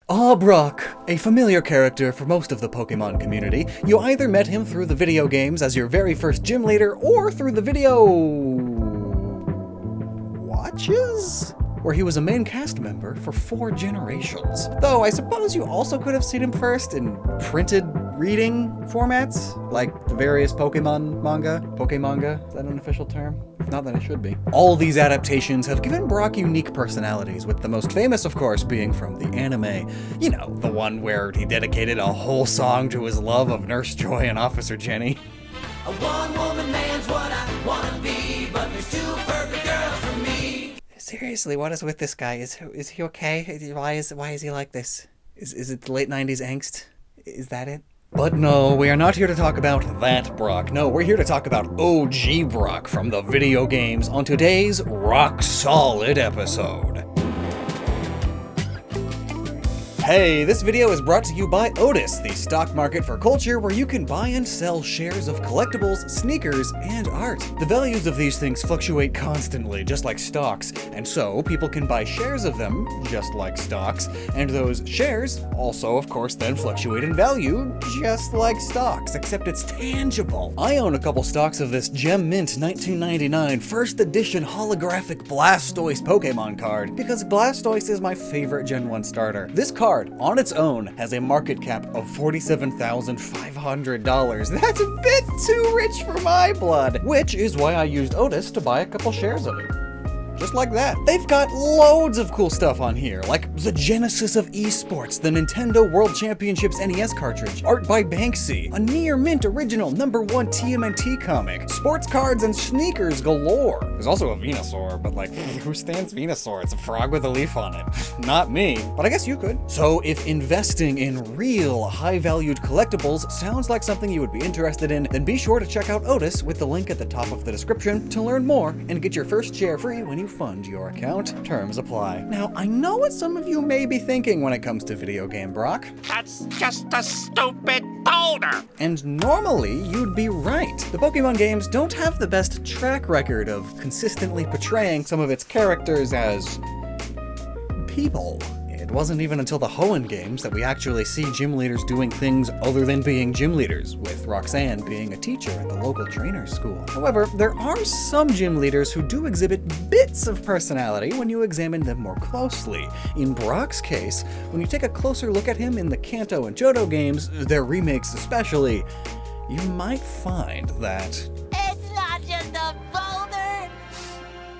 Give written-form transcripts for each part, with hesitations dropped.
Brock, a familiar character for most of the Pokemon community. You either met him through the video games as your very first gym leader, or through the video... watches? Where he was a main cast member for 4 generations. Though I suppose you also could have seen him first in printed reading formats, like the various Pokemon manga. Pokemanga, is that an official term? If not, then it should be. All these adaptations have given Brock unique personalities, with the most famous, of course, being from the anime. You know, the one where he dedicated a whole song to his love of Nurse Joy and Officer Jenny. A one-woman man's what I wanna be, but there's 2 perfect girls for me. Seriously, what is with this guy? Is he okay? Why is he like this? Is it the late 90s angst? Is that it? But no, we are not here to talk about that Brock. No, we're here to talk about OG Brock from the video games on today's Rock Solid episode. Hey, this video is brought to you by Otis, the stock market for culture where you can buy and sell shares of collectibles, sneakers, and art. The values of these things fluctuate constantly, just like stocks, and so people can buy shares of them, just like stocks, and those shares also, of course, then fluctuate in value, just like stocks, except it's tangible. I own a couple stocks of this Gem Mint 1999 first edition holographic Blastoise Pokemon card, because Blastoise is my favorite Gen 1 starter. This card on its own has a market cap of $47,500. That's a bit too rich for my blood, which is why I used Otis to buy a couple shares of it. Just like that. They've got loads of cool stuff on here, like the genesis of esports, the Nintendo World Championships NES cartridge, art by Banksy, a near mint original #1 TMNT comic, sports cards and sneakers galore. There's also a Venusaur, but like, who stands Venusaur? It's a frog with a leaf on it. Not me, but I guess you could. So if investing in real high-valued collectibles sounds like something you would be interested in, then be sure to check out Otis with the link at the top of the description to learn more and get your first share free when you fund your account. Terms apply. Now, I know what some of you may be thinking when it comes to video game Brock. That's just a stupid boulder! And normally, you'd be right. The Pokemon games don't have the best track record of consistently portraying some of its characters as people. It wasn't even until the Hoenn games that we actually see gym leaders doing things other than being gym leaders, with Roxanne being a teacher at the local trainer's school. However, there are some gym leaders who do exhibit bits of personality when you examine them more closely. In Brock's case, when you take a closer look at him in the Kanto and Johto games, their remakes especially, you might find that It's not just a boulder,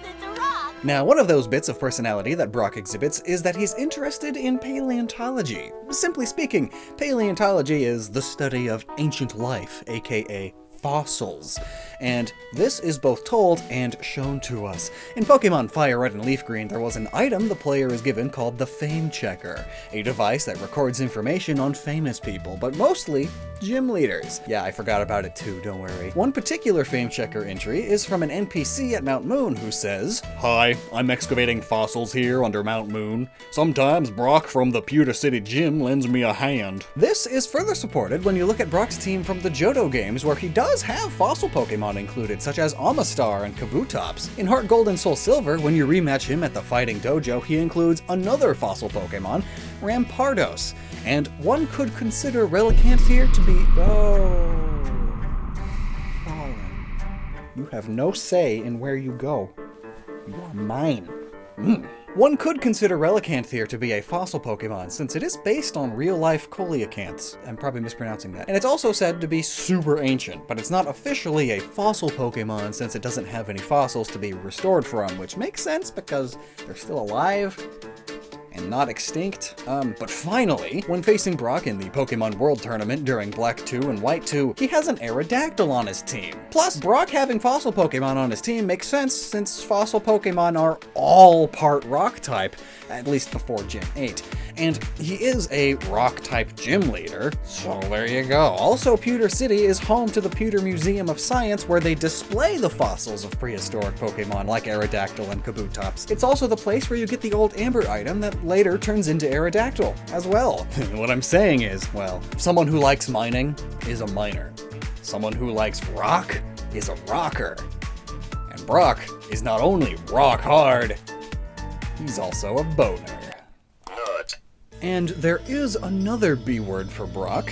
it's a rock. Now, one of those bits of personality that Brock exhibits is that he's interested in paleontology. Simply speaking, paleontology is the study of ancient life, aka fossils. And this is both told and shown to us. In Pokemon Fire Red and Leaf Green, there was an item the player is given called the Fame Checker, a device that records information on famous people, but mostly gym leaders. Yeah, I forgot about it too, don't worry. One particular Fame Checker entry is from an NPC at Mount Moon who says, "Hi, I'm excavating fossils here under Mount Moon. Sometimes Brock from the Pewter City Gym lends me a hand." This is further supported when you look at Brock's team from the Johto games, where he does have fossil Pokemon included, such as Amistar and Kabutops. In Heart Gold and Soul Silver, when you rematch him at the Fighting Dojo, he includes another fossil Pokemon, Rampardos. And one could consider Relicanth to be... fallen. You have no say in where you go. You are mine. One could consider Relicanth to be a fossil Pokemon, since it is based on real-life coelacanths. I'm probably mispronouncing that. And it's also said to be super ancient, but it's not officially a fossil Pokemon since it doesn't have any fossils to be restored from, which makes sense because they're still alive and not extinct. But finally, when facing Brock in the Pokemon World Tournament during Black 2 and White 2, he has an Aerodactyl on his team. Plus, Brock having fossil Pokemon on his team makes sense since fossil Pokemon are all part rock type, at least before Gen 8. And he is a rock-type gym leader, so there you go. Also, Pewter City is home to the Pewter Museum of Science, where they display the fossils of prehistoric Pokemon like Aerodactyl and Kabutops. It's also the place where you get the old Amber item that later turns into Aerodactyl as well. What I'm saying is, well, someone who likes mining is a miner. Someone who likes rock is a rocker. And Brock is not only rock hard, he's also a boner. And there is another B word for Brock.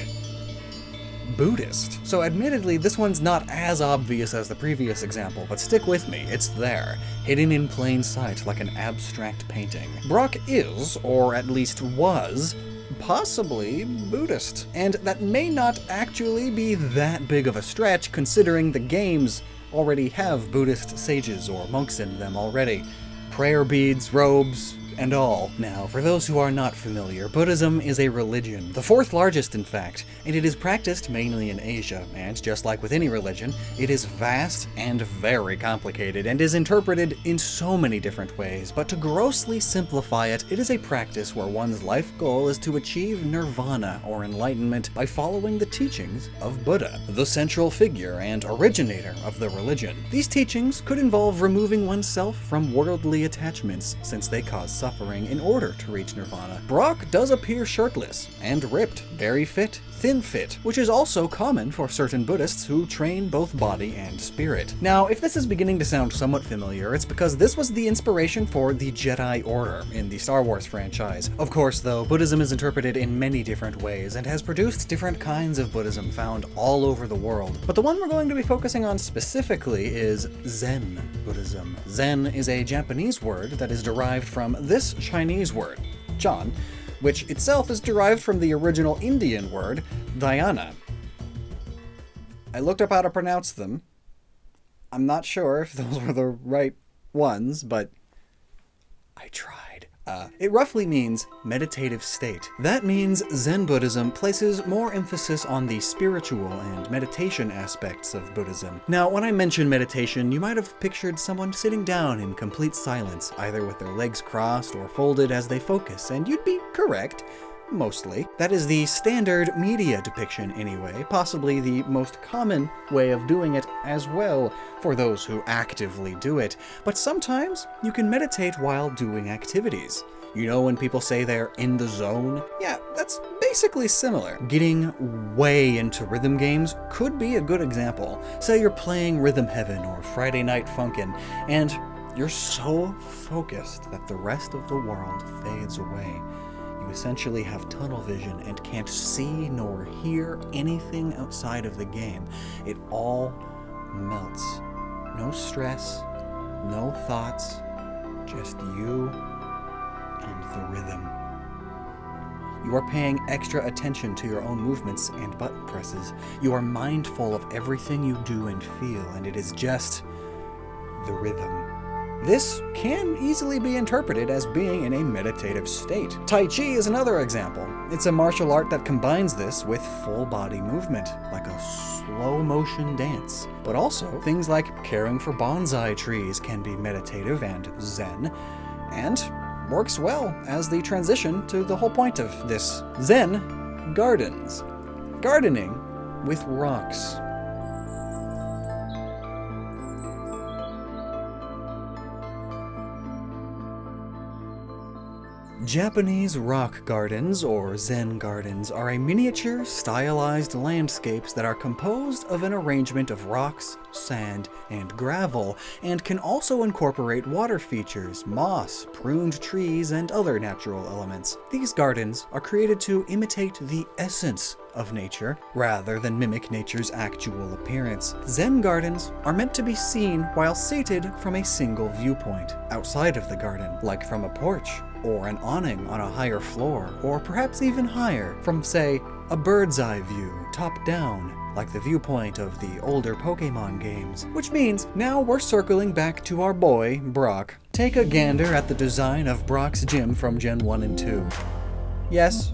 Buddhist. So admittedly, this one's not as obvious as the previous example, but stick with me, it's there, hidden in plain sight like an abstract painting. Brock is, or at least was, possibly Buddhist. And that may not actually be that big of a stretch, considering the games already have Buddhist sages or monks in them already. Prayer beads, robes, and all. Now, for those who are not familiar, Buddhism is a religion, the fourth largest in fact, and it is practiced mainly in Asia, and just like with any religion, it is vast and very complicated, and is interpreted in so many different ways, but to grossly simplify it, it is a practice where one's life goal is to achieve nirvana, or enlightenment, by following the teachings of Buddha, the central figure and originator of the religion. These teachings could involve removing oneself from worldly attachments, since they cause suffering, in order to reach nirvana. Brock does appear shirtless and ripped, very fit, thin fit, which is also common for certain Buddhists who train both body and spirit. Now, if this is beginning to sound somewhat familiar, it's because this was the inspiration for the Jedi Order in the Star Wars franchise. Of course, though, Buddhism is interpreted in many different ways and has produced different kinds of Buddhism found all over the world. But the one we're going to be focusing on specifically is Zen Buddhism. Zen is a Japanese word that is derived from this Chinese word, John, which itself is derived from the original Indian word, dhyana. I looked up how to pronounce them. I'm not sure if those were the right ones, but I tried. It roughly means meditative state. That means Zen Buddhism places more emphasis on the spiritual and meditation aspects of Buddhism. Now, when I mention meditation, you might have pictured someone sitting down in complete silence, either with their legs crossed or folded as they focus, and you'd be correct. Mostly. That is the standard media depiction anyway, possibly the most common way of doing it as well for those who actively do it. But sometimes you can meditate while doing activities. You know when people say they're in the zone? Yeah, that's basically similar. Getting way into rhythm games could be a good example. Say you're playing Rhythm Heaven or Friday Night Funkin', and you're so focused that the rest of the world fades away. You essentially have tunnel vision and can't see nor hear anything outside of the game. It all melts. No stress, no thoughts, just you and the rhythm. You are paying extra attention to your own movements and button presses. You are mindful of everything you do and feel, and it is just the rhythm. This can easily be interpreted as being in a meditative state. Tai Chi is another example. It's a martial art that combines this with full body movement, like a slow motion dance. But also, things like caring for bonsai trees can be meditative and zen, and works well as the transition to the whole point of this. Zen gardens. Gardening with rocks. Japanese rock gardens, or Zen gardens, are a miniature, stylized landscapes that are composed of an arrangement of rocks, sand, and gravel, and can also incorporate water features, moss, pruned trees, and other natural elements. These gardens are created to imitate the essence of nature, rather than mimic nature's actual appearance. Zen gardens are meant to be seen while seated from a single viewpoint, outside of the garden, like from a porch, or an awning on a higher floor, or perhaps even higher, from, say, a bird's eye view, top down, like the viewpoint of the older Pokémon games. Which means, now we're circling back to our boy, Brock. Take a gander at the design of Brock's gym from Gen 1 and 2. Yes,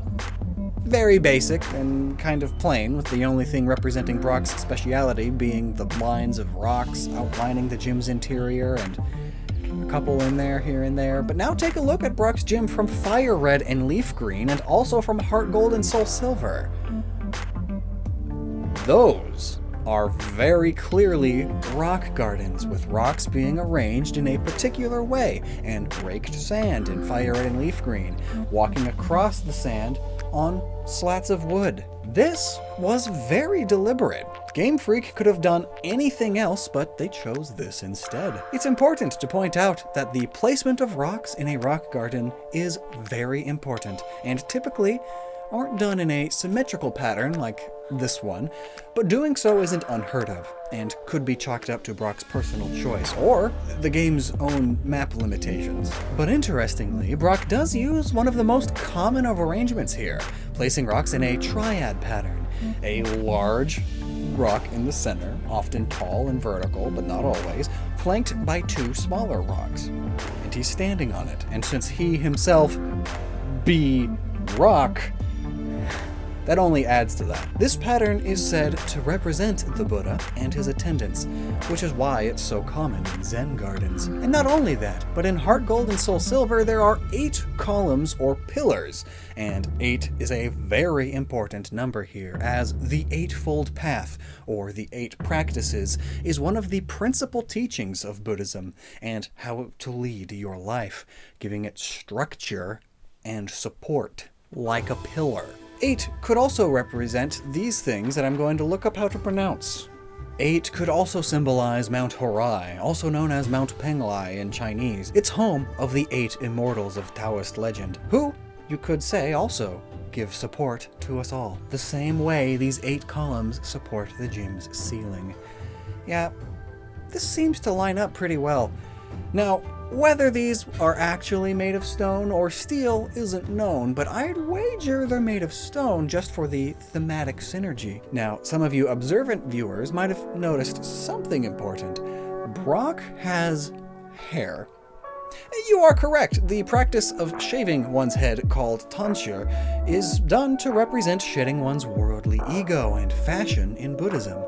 very basic and kind of plain, with the only thing representing Brock's speciality being the lines of rocks outlining the gym's interior and a couple in there, here and there. But now take a look at Brock's gym from Fire Red and Leaf Green, and also from Heart Gold and Soul Silver. Those are very clearly rock gardens, with rocks being arranged in a particular way, and raked sand in Fire Red and Leaf Green, walking across the sand on slats of wood. This was very deliberate. Game Freak could have done anything else, but they chose this instead. It's important to point out that the placement of rocks in a rock garden is very important, and typically aren't done in a symmetrical pattern like this one, but doing so isn't unheard of, and could be chalked up to Brock's personal choice, or the game's own map limitations. But interestingly, Brock does use one of the most common of arrangements here, placing rocks in a triad pattern. A large rock in the center, often tall and vertical, but not always, flanked by two smaller rocks. And he's standing on it, and since he himself be rock, that only adds to that. This pattern is said to represent the Buddha and his attendants, which is why it's so common in Zen gardens. And not only that, but in Heart Gold and Soul Silver there are 8 columns or pillars, and 8 is a very important number here, as the Eightfold Path, or the 8 Practices, is one of the principal teachings of Buddhism, and how to lead your life, giving it structure and support, like a pillar. 8 could also represent these things that I'm going to look up how to pronounce. 8 could also symbolize Mount Horai, also known as Mount Penglai in Chinese. It's home of the 8 immortals of Taoist legend, who, you could say, also give support to us all, the same way these 8 columns support the gym's ceiling. Yeah, this seems to line up pretty well. Now, whether these are actually made of stone or steel isn't known, but I'd wager they're made of stone just for the thematic synergy. Now, some of you observant viewers might have noticed something important. Brock has hair. You are correct. The practice of shaving one's head, called tonsure, is done to represent shedding one's worldly ego and fashion in Buddhism.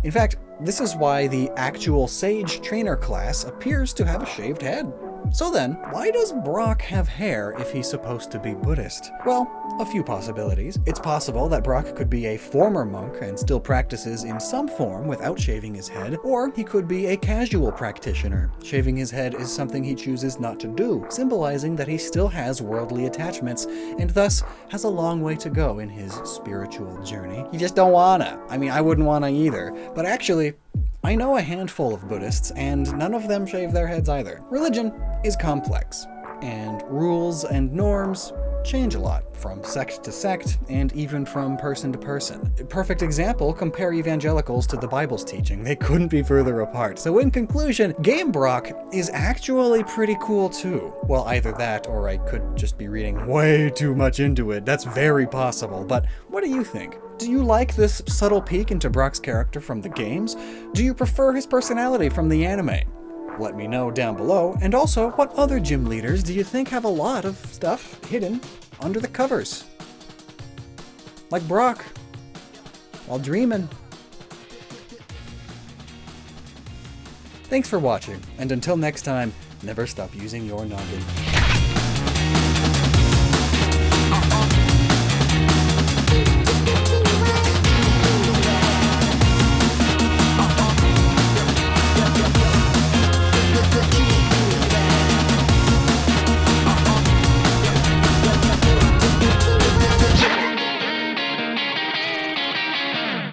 In fact, this is why the actual sage trainer class appears to have a shaved head. So then, why does Brock have hair if he's supposed to be Buddhist? Well, a few possibilities. It's possible that Brock could be a former monk and still practices in some form without shaving his head, or he could be a casual practitioner. Shaving his head is something he chooses not to do, symbolizing that he still has worldly attachments, and thus has a long way to go in his spiritual journey. You just don't wanna. I mean, I wouldn't wanna either. But actually, I know a handful of Buddhists, and none of them shave their heads either. Religion is complex, and rules and norms change a lot, from sect to sect, and even from person to person. Perfect example, compare evangelicals to the Bible's teaching. They couldn't be further apart. So in conclusion, Game Brock is actually pretty cool too. Well, either that, or I could just be reading way too much into it. That's very possible, but what do you think? Do you like this subtle peek into Brock's character from the games? Do you prefer his personality from the anime? Let me know down below, and also, what other gym leaders do you think have a lot of stuff hidden under the covers? Like Brock, while dreaming. Thanks for watching, and until next time, never stop using your noggin.